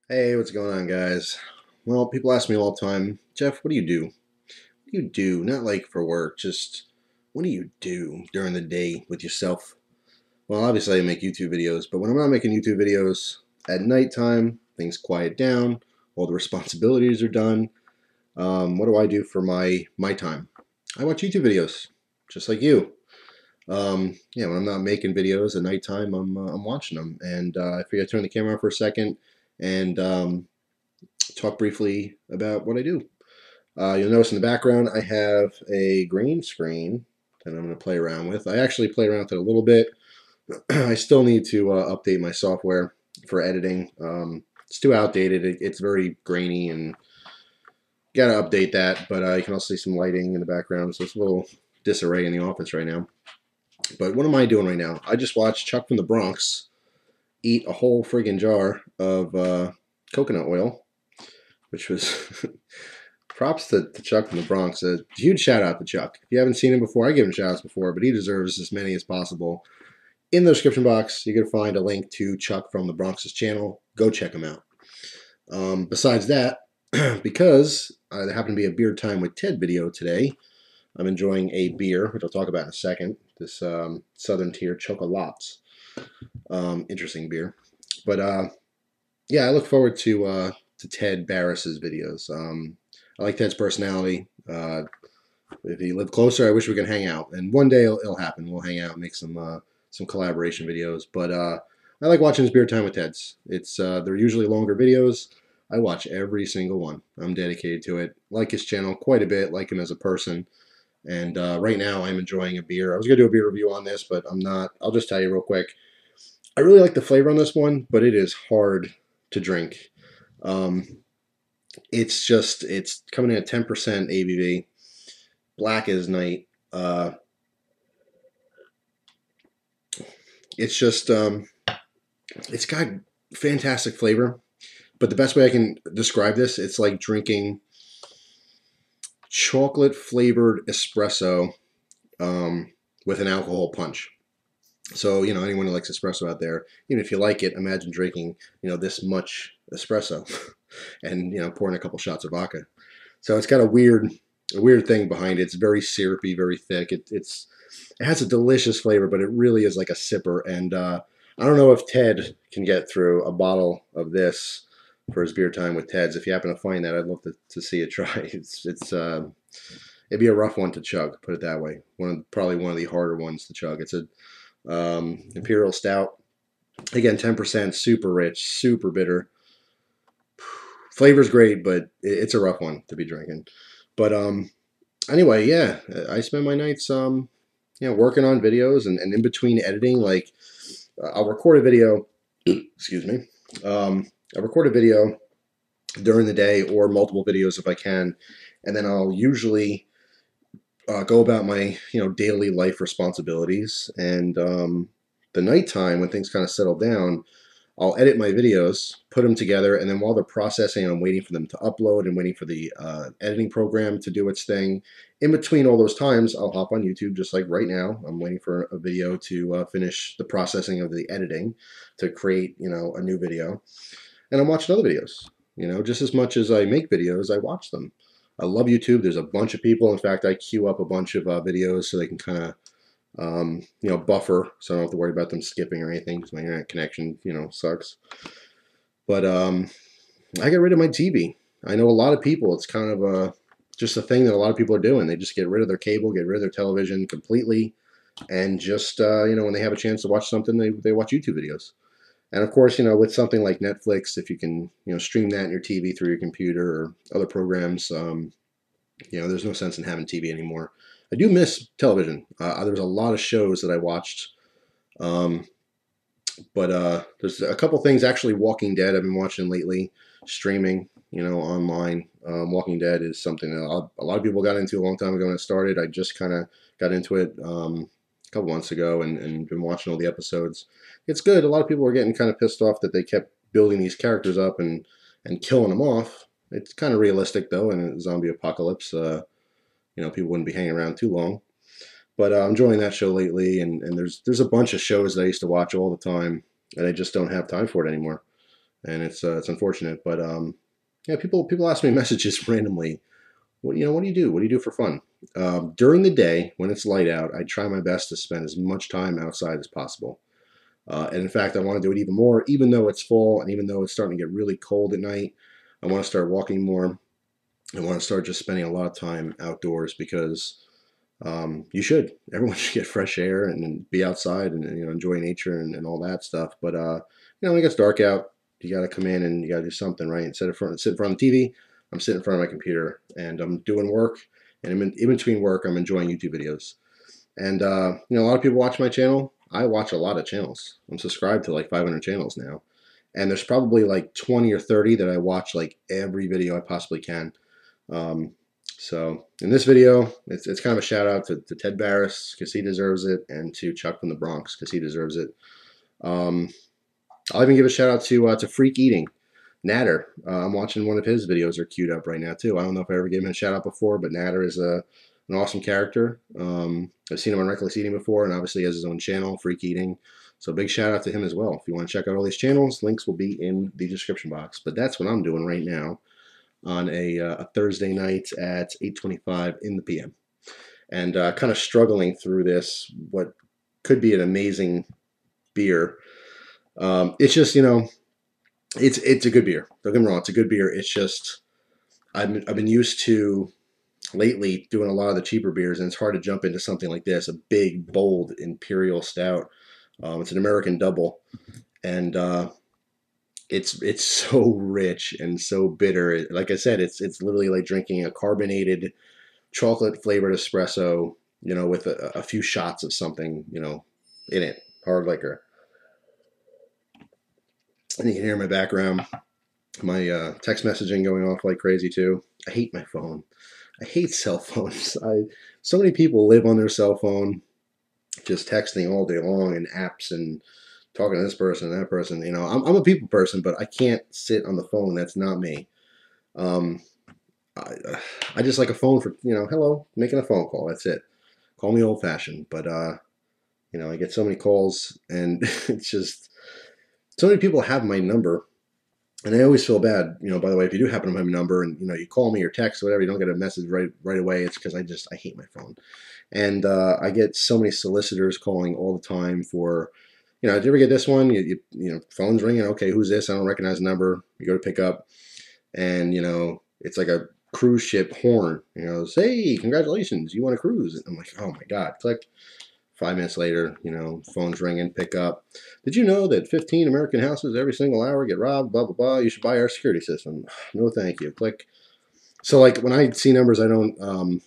Hey, what's going on, guys? Well, people ask me all the time, Jeff, what do you do? What do you do? Not like for work, just what do you do during the day with yourself? Well, obviously, I make YouTube videos, but when I'm not making YouTube videos at nighttime, things quiet down, all the responsibilities are done. What do I do for my time? I watch YouTube videos, just like you. Yeah, when I'm not making videos at nighttime, I'm watching them, and I figure I turn the camera on for a second and talk briefly about what I do. You'll notice in the background I have a green screen that I'm going to play around with. I actually play around with it a little bit. I still need to update my software for editing. It's too outdated. It's very grainy and got to update that. But you can also see some lighting in the background, so it's a little disarray in the office right now. But what am I doing right now? I just watched Chuck from the Bronx eat a whole friggin' jar of coconut oil, which was props to Chuck from the Bronx. A huge shout out to Chuck. If you haven't seen him before, I give him shout outs before, but he deserves as many as possible. In the description box, you're going to find a link to Chuck from the Bronx's channel. Go check him out. Besides that, because there happened to be a beer time with Ted video today, I'm enjoying a beer, which I'll talk about in a second. This Southern Tier Chocolates. Interesting beer. But yeah, I look forward to Ted Barris's videos. I like Ted's personality. If he lived closer, I wish we could hang out. And one day it'll happen. We'll hang out and make some collaboration videos. But I like watching his beer time with Ted's. It's they're usually longer videos. I watch every single one. I'm dedicated to it. Like his channel quite a bit. Like him as a person. And right now I'm enjoying a beer. I was gonna do a beer review on this, but I'm not. I'll just tell you real quick. I really like the flavor on this one, but it is hard to drink. Um, it's coming in at 10% ABV, black as night. It's just it's got fantastic flavor, but the best way I can describe this, it's like drinking chocolate flavored espresso with an alcohol punch. So, anyone who likes espresso out there, even if you like it, imagine drinking, this much espresso and, pouring a couple shots of vodka. So it's got a weird thing behind it. It's very syrupy, very thick. It has a delicious flavor, but it really is like a sipper. And I don't know if Ted can get through a bottle of this for his beer time with Ted's. If you happen to find that, I'd love to see it try. It'd be a rough one to chug, put it that way. Probably one of the harder ones to chug. It's a Imperial Stout. Again, 10%, super rich, super bitter. Flavor's great, but it's a rough one to be drinking. But anyway, yeah, I spend my nights working on videos and in between editing, like I'll record a video. Excuse me. I record a video during the day or multiple videos if I can, and then I'll usually go about my daily life responsibilities. And the nighttime when things kind of settle down, I'll edit my videos, put them together, and then while they're processing, I'm waiting for them to upload and waiting for the editing program to do its thing. In between all those times, I'll hop on YouTube, just like right now. I'm waiting for a video to finish the processing of the editing to create, a new video. And I'm watching other videos. Just as much as I make videos, I watch them. I love YouTube. There's a bunch of people. In fact, I queue up a bunch of videos so they can kind of buffer, so I don't have to worry about them skipping or anything because my internet connection, sucks. But I get rid of my TV. I know a lot of people, it's kind of just a thing that a lot of people are doing. They just get rid of their cable, get rid of their television completely, and just, when they have a chance to watch something, they watch YouTube videos. And of course, with something like Netflix, if you can, stream that in your TV through your computer or other programs, there's no sense in having TV anymore. I do miss television. There was a lot of shows that I watched, um, but there's a couple things. Actually, Walking Dead I've been watching lately, streaming, online. Walking Dead is something that a lot of people got into a long time ago when it started. I just kind of got into it a couple months ago and been watching all the episodes. It's good. A lot of people were getting kind of pissed off that they kept building these characters up and killing them off. It's kind of realistic though in a zombie apocalypse. People wouldn't be hanging around too long. But I'm enjoying that show lately, and there's a bunch of shows that I used to watch all the time, and I just don't have time for it anymore. and it's unfortunate. But yeah, people ask me messages randomly. What do you do? What do you do for fun? During the day when it's light out, I try my best to spend as much time outside as possible. And in fact, I want to do it even more, even though it's fall and even though it's starting to get really cold at night. I want to start walking more. I want to start just spending a lot of time outdoors because you should. Everyone should get fresh air and be outside and enjoy nature and all that stuff. But when it gets dark out, you got to come in and you got to do something, right? Instead of sit in front of the TV, I'm sitting in front of my computer and I'm doing work. And in between work, I'm enjoying YouTube videos. And a lot of people watch my channel. I watch a lot of channels. I'm subscribed to like 500 channels now, and there's probably like 20 or 30 that I watch like every video I possibly can. So in this video, it's kind of a shout out to Ted Barris because he deserves it, and to Chuck from the Bronx because he deserves it. I'll even give a shout out to Freak Eating Natter. I'm watching one of his videos. Are queued up right now too. I don't know if I ever gave him a shout out before, but Natter is an awesome character. I've seen him on Reckless Eating before, and obviously he has his own channel, Freak Eating. So big shout out to him as well. If you want to check out all these channels, links will be in the description box. But that's what I'm doing right now on a Thursday night at 8:25 in the PM. And kind of struggling through this, what could be an amazing beer. It's just, it's a good beer. Don't get me wrong, it's a good beer. It's just, I've been used to lately doing a lot of the cheaper beers, and it's hard to jump into something like this, a big, bold Imperial Stout. It's an American double, and it's so rich and so bitter. Like I said, it's literally like drinking a carbonated, chocolate flavored espresso, with a few shots of something, in it, hard liquor. And you can hear in my background my text messaging going off like crazy too. I hate my phone. I hate cell phones. So many people live on their cell phone, just texting all day long and apps and talking to this person and that person. I'm a people person, but I can't sit on the phone. That's not me. I just like a phone for, hello, making a phone call. That's it. Call me old fashioned, but I get so many calls, and it's just so many people have my number. And I always feel bad, by the way, if you do happen to have my number and, you call me or text or whatever, you don't get a message right away. It's because I hate my phone. And I get so many solicitors calling all the time for, did you ever get this one? Phone's ringing. Okay, who's this? I don't recognize the number. You go to pick up, and, it's like a cruise ship horn. Hey, congratulations, you want a cruise. And I'm like, oh my God, click. 5 minutes later, phone's ringing, pick up. Did you know that 15 American houses every single hour get robbed, blah, blah, blah. You should buy our security system. No, thank you. Click. So like when I see numbers I don't,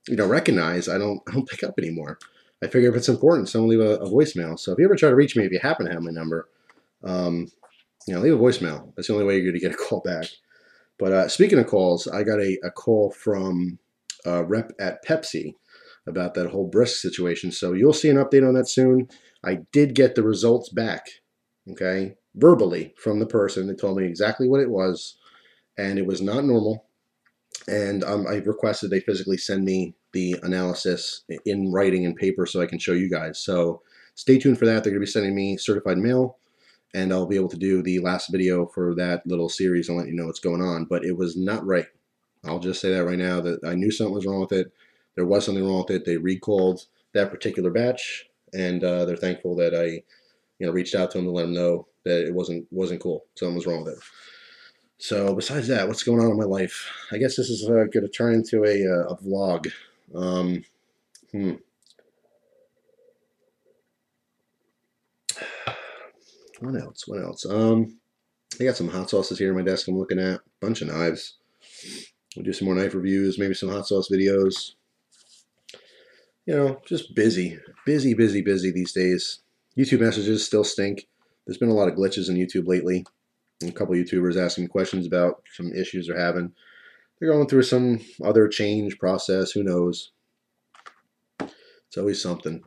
recognize, I don't pick up anymore. I figure if it's important, someone leave a voicemail. So if you ever try to reach me, if you happen to have my number, leave a voicemail. That's the only way you're going to get a call back. But speaking of calls, I got a call from a rep at Pepsi about that whole brisk situation. So you'll see an update on that soon. I did get the results back, okay, verbally from the person. They told me exactly what it was, and it was not normal. And I requested they physically send me the analysis in writing and paper so I can show you guys. So stay tuned for that. They're going to be sending me certified mail, and I'll be able to do the last video for that little series and let you know what's going on. But it was not right. I'll just say that right now, that I knew something was wrong with it. There was something wrong with it. They recalled that particular batch, and they're thankful that I, reached out to them to let them know that it wasn't cool. Something was wrong with it. So besides that, what's going on in my life? I guess this is going to turn into a vlog. What else? What else? I got some hot sauces here on my desk I'm looking at. Bunch of knives. We'll do some more knife reviews, maybe some hot sauce videos. Just busy these days. YouTube messages still stink. There's been a lot of glitches in YouTube lately. A couple YouTubers asking questions about some issues they're having. They're going through some other change process. Who knows? It's always something.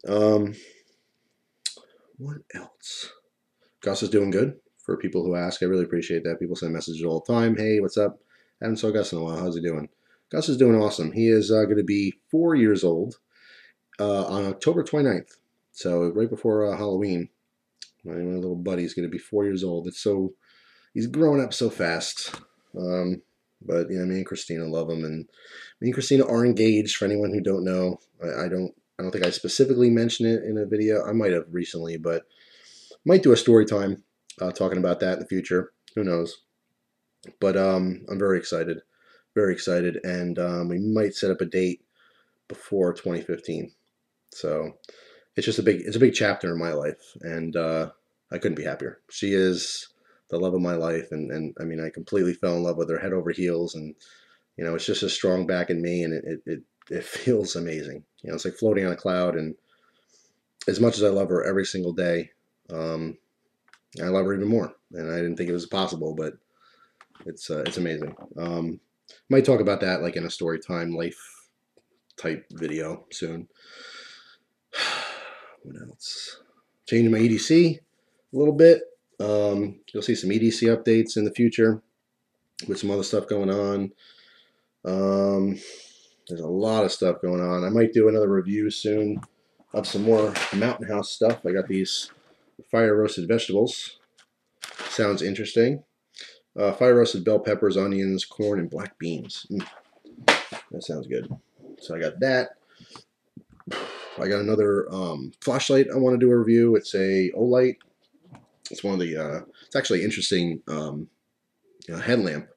What else? Gus is doing good. For people who ask, I really appreciate that. People send messages all the time. Hey, what's up? Haven't saw Gus in a while. How's he doing? Gus is doing awesome. He is going to be 4 years old on October 29th. So right before Halloween. My little buddy's going to be 4 years old. He's growing up so fast. But yeah, me and Christina love him, and me and Christina are engaged. For anyone who don't know, I don't think I specifically mentioned it in a video. I might have recently, but might do a story time talking about that in the future. Who knows? But I'm very excited, and we might set up a date before 2015. So it's a big chapter in my life, and I couldn't be happier. She is the love of my life, and I mean, I completely fell in love with her head over heels, and you know, it's just a strong back in me, and it feels amazing. You know, it's like floating on a cloud, and as much as I love her every single day, um, I love her even more, and I didn't think it was possible, but it's amazing. Might talk about that like in a story time life type video soon. What else? Changing my EDC a little bit. You'll see some EDC updates in the future with some other stuff going on. There's a lot of stuff going on. I might do another review soon of some more Mountain House stuff. I got these fire roasted vegetables. Sounds interesting. Fire roasted bell peppers, onions, corn, and black beans. That sounds good. So I got that. I got another flashlight I want to do a review. It's a Olight. It's one of the, it's actually interesting headlamp.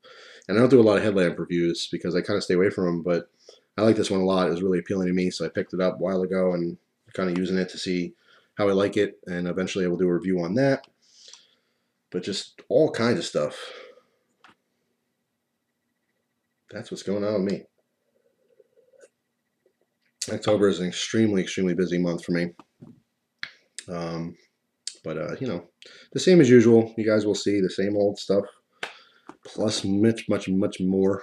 And I don't do a lot of headlamp reviews because I kind of stay away from them, but I like this one a lot. It was really appealing to me, so I picked it up a while ago and kind of using it to see how I like it, and eventually I will do a review on that. But just all kinds of stuff. That's what's going on with me. October is an extremely, extremely busy month for me. But you know, the same as usual. You guys will see the same old stuff, plus much, much, much more.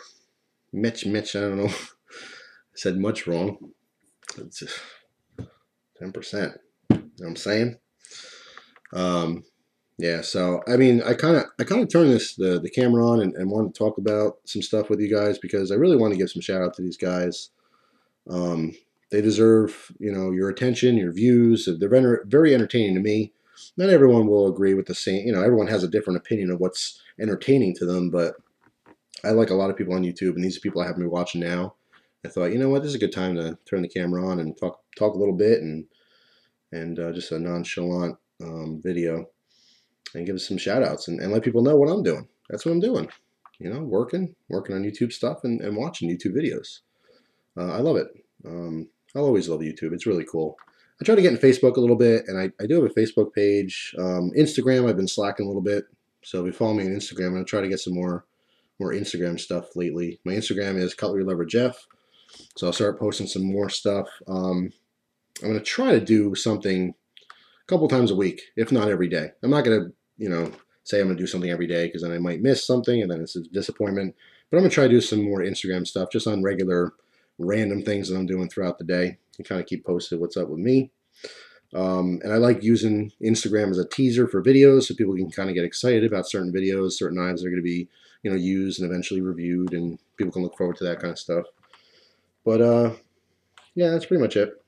Mitch, I don't know. I said much wrong. It's just 10%. You know what I'm saying? Yeah, so I mean, I kind of turned the camera on and wanted to talk about some stuff with you guys because I really want to give some shout out to these guys. They deserve, you know, your attention, your views. They're very entertaining to me. Not everyone will agree with the same. You know, everyone has a different opinion of what's entertaining to them, but I like a lot of people on YouTube, and these are people I happen to be watching now. I thought, you know what, this is a good time to turn the camera on and talk a little bit, and just a nonchalant video, and give us some shout outs and let people know what I'm doing. That's what I'm doing. You know, working on YouTube stuff and watching YouTube videos. I love it. I'll always love YouTube. It's really cool. I try to get in Facebook a little bit, and I do have a Facebook page. Instagram, I've been slacking a little bit. So if you follow me on Instagram, I'm going to try to get some more Instagram stuff lately. My Instagram is cutlerylover Jeff. So I'll start posting some more stuff. I'm going to try to do something a couple times a week, if not every day. I'm not going to, you know, say I'm going to do something every day because then I might miss something and then it's a disappointment. But I'm going to try to do some more Instagram stuff just on regular random things that I'm doing throughout the day and kind of keep posted what's up with me. And I like using Instagram as a teaser for videos so people can kind of get excited about certain videos, certain items that are going to be, you know, used and eventually reviewed, and people can look forward to that kind of stuff. But yeah, that's pretty much it.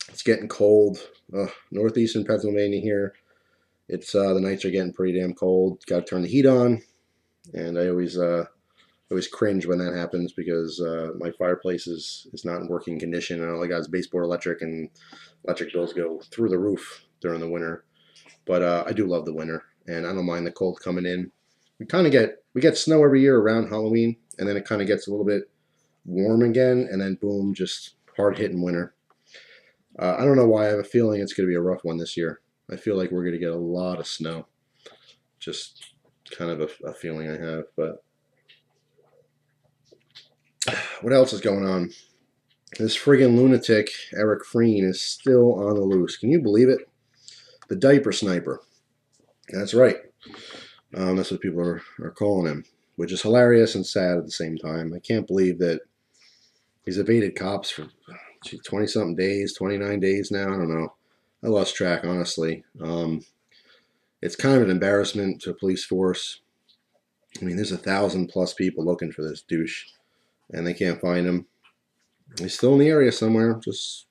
It's getting cold. Northeastern Pennsylvania here. It's the nights are getting pretty damn cold. Got to turn the heat on, and I always cringe when that happens because my fireplace is not in working condition. And all I got is baseboard electric, and electric bills go through the roof during the winter. But I do love the winter, and I don't mind the cold coming in. We get snow every year around Halloween, and then it kind of gets a little bit warm again, and then boom, just hard hitting winter. I don't know why. I have a feeling it's going to be a rough one this year. I feel like we're going to get a lot of snow. Just kind of a feeling I have. But what else is going on? This friggin' lunatic, Eric Freen, is still on the loose. Can you believe it? The diaper sniper. That's right. That's what people are calling him, which is hilarious and sad at the same time. I can't believe that he's evaded cops for 20-something days, 29 days now. I don't know. I lost track, honestly. It's kind of an embarrassment to a police force. I mean, there's 1,000+ people looking for this douche, and they can't find him. He's still in the area somewhere, just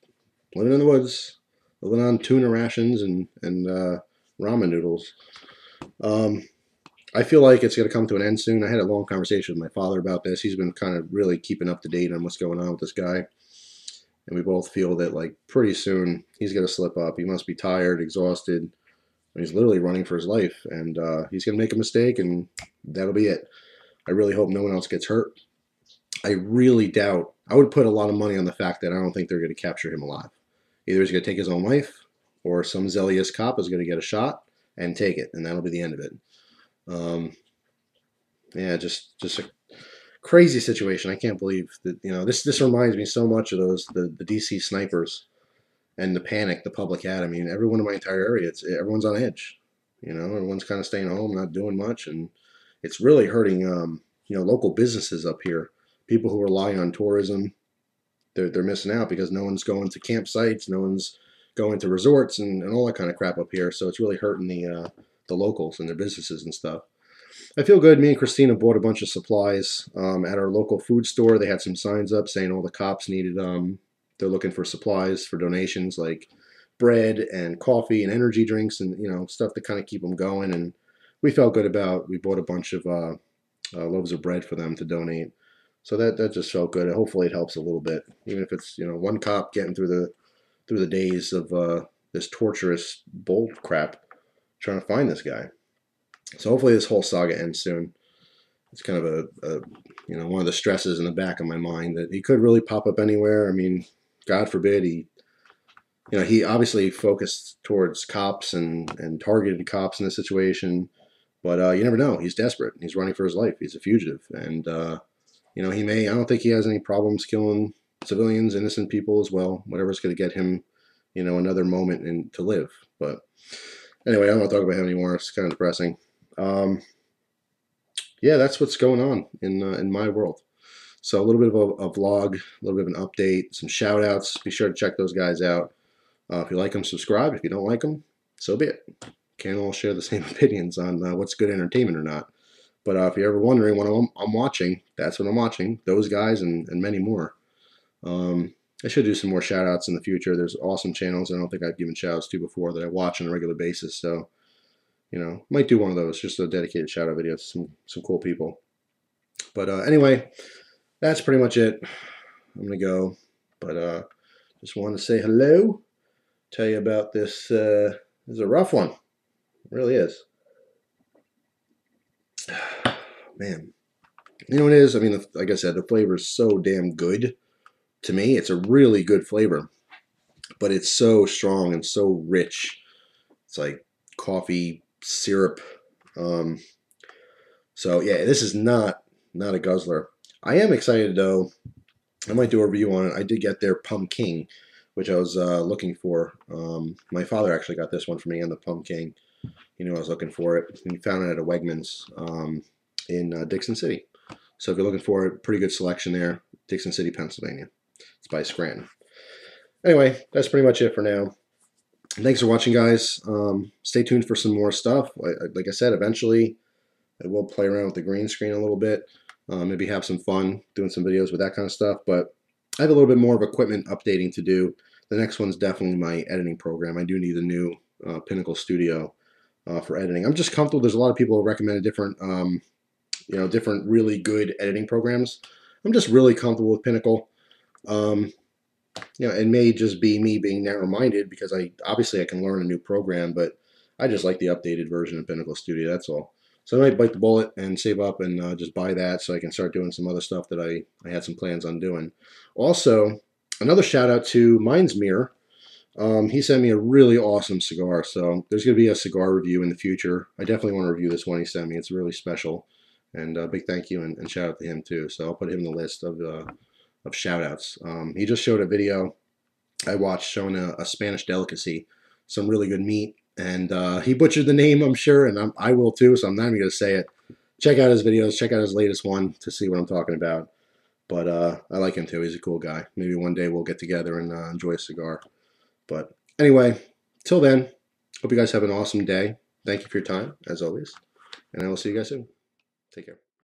living in the woods, living on tuna rations and ramen noodles. I feel like it's going to come to an end soon. I had a long conversation with my father about this. He's been kind of really keeping up to date on what's going on with this guy. And we both feel that, like, pretty soon he's going to slip up. He must be tired, exhausted. He's literally running for his life. And he's going to make a mistake, and that'll be it. I really hope no one else gets hurt. I really doubt. I would put a lot of money on the fact that I don't think they're going to capture him alive. Either he's going to take his own life, or some zealous cop is going to get a shot and take it, and that'll be the end of it. Yeah, just a crazy situation. I can't believe that, this reminds me so much of the DC snipers and the panic the public had. I mean, everyone in my entire area, everyone's on edge. Everyone's kind of staying home, not doing much, and it's really hurting local businesses up here. People who rely on tourism, they're missing out because no one's going to campsites, no one's going to resorts and all that kind of crap up here. So it's really hurting the locals and their businesses and stuff. I feel good. Me and Christina bought a bunch of supplies at our local food store. They had some signs up saying all the cops needed, they're looking for supplies for donations like bread and coffee and energy drinks and, stuff to kind of keep them going. And we felt good we bought a bunch of loaves of bread for them to donate. So that just felt good. Hopefully it helps a little bit, even if it's, one cop getting through the days of this torturous bull crap trying to find this guy. So hopefully this whole saga ends soon. It's kind of one of the stresses in the back of my mind that he could really pop up anywhere. I mean, God forbid he obviously focused towards cops and targeted cops in this situation, but you never know. He's desperate. He's running for his life. He's a fugitive, and I don't think he has any problems killing civilians, innocent people as well. Whatever's going to get him, another moment to live. But anyway, I don't want to talk about him anymore. It's kind of depressing. Yeah, that's what's going on in my world. So a little bit of a vlog, a little bit of an update, some shout outs. Be sure to check those guys out. If you like them, subscribe. If you don't like them, so be it. Can't all share the same opinions on what's good entertainment or not. But if you're ever wondering what I'm watching, that's what I'm watching. Those guys and many more. I should do some more shout outs in the future. There's awesome channels I don't think I've given shout outs to before that I watch on a regular basis. So, might do one of those, just a dedicated shout out video to some cool people. But anyway, that's pretty much it. I'm going to go. But just wanted to say hello. Tell you about this. This is a rough one. It really is. Man. You know what it is? I mean, like I said, the flavor is so damn good. To me, it's a really good flavor. But it's so strong and so rich. It's like coffee, syrup. So, yeah, this is not a guzzler. I am excited, though. I might do a review on it. I did get their pumpkin, which I was looking for. My father actually got this one for me on the pumpkin. He knew I was looking for it. He found it at a Wegmans in Dixon City. So if you're looking for it, pretty good selection there. Dixon City, Pennsylvania. It's by Scranton. Anyway, that's pretty much it for now. Thanks for watching, guys. Stay tuned for some more stuff. Like I said, eventually I will play around with the green screen a little bit. Maybe have some fun doing some videos with that kind of stuff. But I have a little bit more of equipment updating to do. The next one's definitely my editing program. I do need a new Pinnacle Studio for editing. I'm just comfortable. There's a lot of people who recommend different, different really good editing programs. I'm just really comfortable with Pinnacle. It may just be me being narrow-minded because I can learn a new program, but I just like the updated version of Pinnacle Studio. That's all. So I might bite the bullet and save up and just buy that so I can start doing some other stuff that I had some plans on doing. Also, another shout out to Mind's Mirror. He sent me a really awesome cigar, so there's going to be a cigar review in the future. I definitely want to review this one he sent me. It's really special, and a big thank you and shout out to him too. So I'll put him in the list of shout outs. He just showed a video I watched showing a Spanish delicacy, some really good meat, and he butchered the name, I'm sure, and I will too, so I'm not even going to say it. Check out his videos, check out his latest one to see what I'm talking about. But I like him too. He's a cool guy. Maybe one day we'll get together and enjoy a cigar. But anyway, till then, hope you guys have an awesome day. Thank you for your time, as always. And I will see you guys soon. Take care.